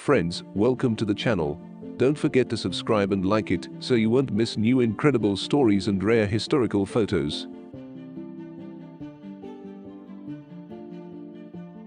Friends, welcome to the channel. Don't forget to subscribe and like it so you won't miss new incredible stories and rare historical photos.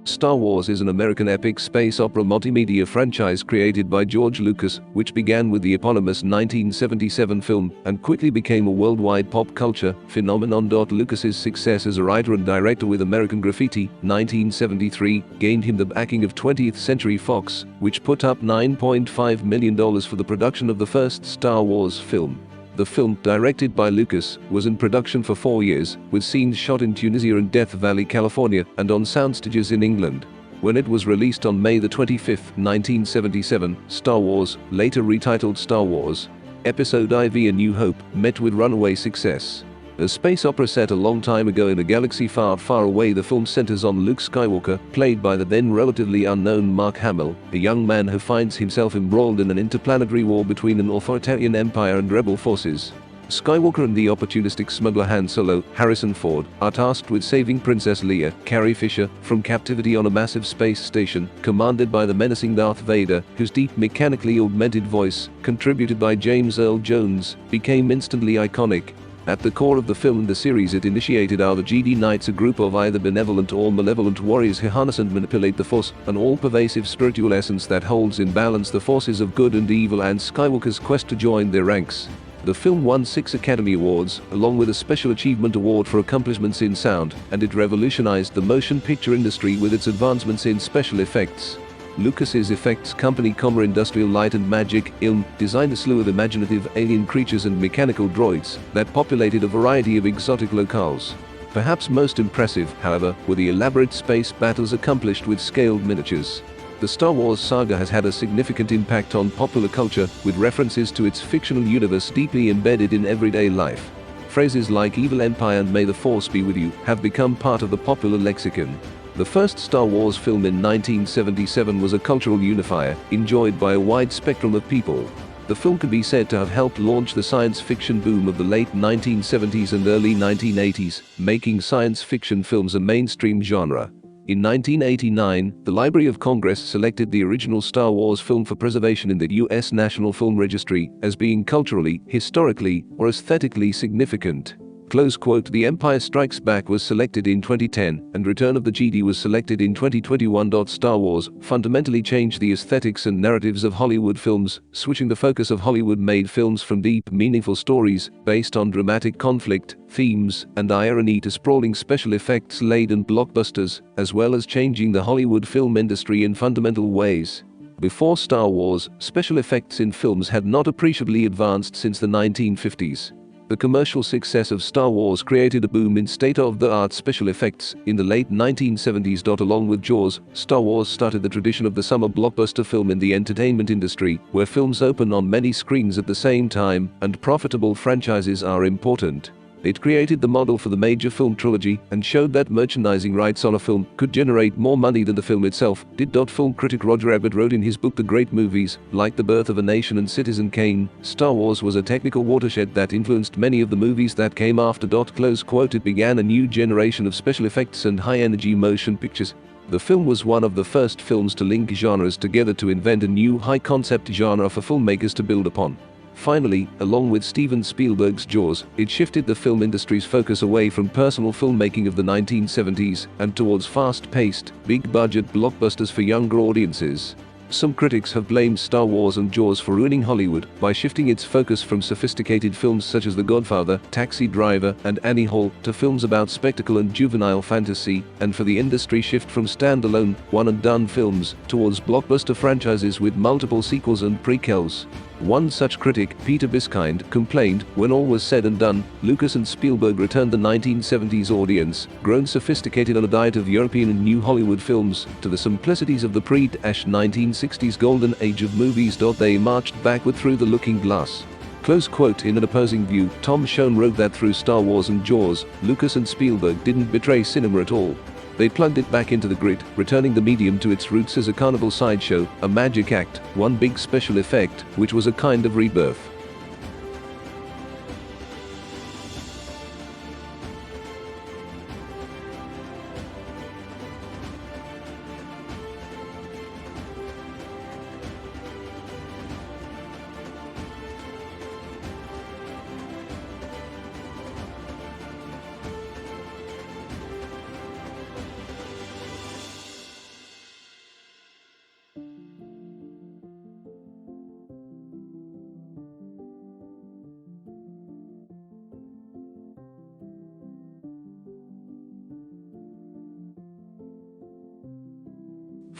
Star Wars is an American epic space opera multimedia franchise created by George Lucas, which began with the eponymous 1977 film and quickly became a worldwide pop culture phenomenon. Lucas's success as a writer and director with American Graffiti, 1973, gained him the backing of 20th Century Fox, which put up $9.5 million for the production of the first Star Wars film. The film, directed by Lucas, was in production for 4 years, with scenes shot in Tunisia and Death Valley, California, and on soundstages in England. When it was released on May 25, 1977, Star Wars, later retitled Star Wars, Episode IV: A New Hope, met with runaway success. A space opera set a long time ago in a galaxy far, far away, the film centers on Luke Skywalker, played by the then relatively unknown Mark Hamill, a young man who finds himself embroiled in an interplanetary war between an authoritarian empire and rebel forces. Skywalker and the opportunistic smuggler Han Solo, Harrison Ford, are tasked with saving Princess Leia, Carrie Fisher, from captivity on a massive space station, commanded by the menacing Darth Vader, whose deep mechanically augmented voice, contributed by James Earl Jones, became instantly iconic. At the core of the film and the series, it initiated are the Jedi Knights, a group of either benevolent or malevolent warriors who harness and manipulate the Force, an all-pervasive spiritual essence that holds in balance the forces of good and evil, and Skywalker's quest to join their ranks. The film won 6 Academy Awards, along with a Special Achievement Award for accomplishments in sound, and it revolutionized the motion picture industry with its advancements in special effects. Lucas's effects company Industrial Light and Magic, ILM, designed a slew of imaginative alien creatures and mechanical droids that populated a variety of exotic locales. Perhaps most impressive, however, were the elaborate space battles accomplished with scaled miniatures. The Star Wars saga has had a significant impact on popular culture, with references to its fictional universe deeply embedded in everyday life. Phrases like "Evil Empire" and "May the Force be with you" have become part of the popular lexicon. The first Star Wars film in 1977 was a cultural unifier, enjoyed by a wide spectrum of people. The film can be said to have helped launch the science fiction boom of the late 1970s and early 1980s, making science fiction films a mainstream genre. In 1989, the Library of Congress selected the original Star Wars film for preservation in the U.S. National Film Registry as being culturally, historically, or aesthetically significant. The Empire Strikes Back was selected in 2010, and Return of the Jedi was selected in 2021. Star Wars fundamentally changed the aesthetics and narratives of Hollywood films, switching the focus of Hollywood-made films from deep, meaningful stories based on dramatic conflict, themes, and irony to sprawling special effects-laden blockbusters, as well as changing the Hollywood film industry in fundamental ways. Before Star Wars, special effects in films had not appreciably advanced since the 1950s. The commercial success of Star Wars created a boom in state-of-the-art special effects in the late 1970s. Along with Jaws, Star Wars started the tradition of the summer blockbuster film in the entertainment industry, where films open on many screens at the same time, and profitable franchises are important. It created the model for the major film trilogy and showed that merchandising rights on a film could generate more money than the film itself did. Film critic Roger Ebert wrote in his book The Great Movies, like The Birth of a Nation and Citizen Kane, Star Wars was a technical watershed that influenced many of the movies that came after. It began a new generation of special effects and high-energy motion pictures. The film was one of the first films to link genres together to invent a new high-concept genre for filmmakers to build upon. Finally, along with Steven Spielberg's Jaws, it shifted the film industry's focus away from personal filmmaking of the 1970s and towards fast-paced, big-budget blockbusters for younger audiences. Some critics have blamed Star Wars and Jaws for ruining Hollywood by shifting its focus from sophisticated films such as The Godfather, Taxi Driver, and Annie Hall to films about spectacle and juvenile fantasy, and for the industry shift from standalone, one-and-done films towards blockbuster franchises with multiple sequels and prequels. One such critic, Peter Biskind, complained, when all was said and done, Lucas and Spielberg returned the 1970s audience, grown sophisticated on a diet of European and New Hollywood films, to the simplicities of the pre-1960s golden age of movies. They marched backward through the looking glass. In an opposing view, Tom Schoen wrote that through Star Wars and Jaws, Lucas and Spielberg didn't betray cinema at all. They plugged it back into the grit, returning the medium to its roots as a carnival sideshow, a magic act, one big special effect, which was a kind of rebirth.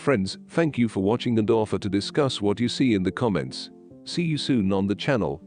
Friends, thank you for watching and offer to discuss what you see in the comments. See you soon on the channel.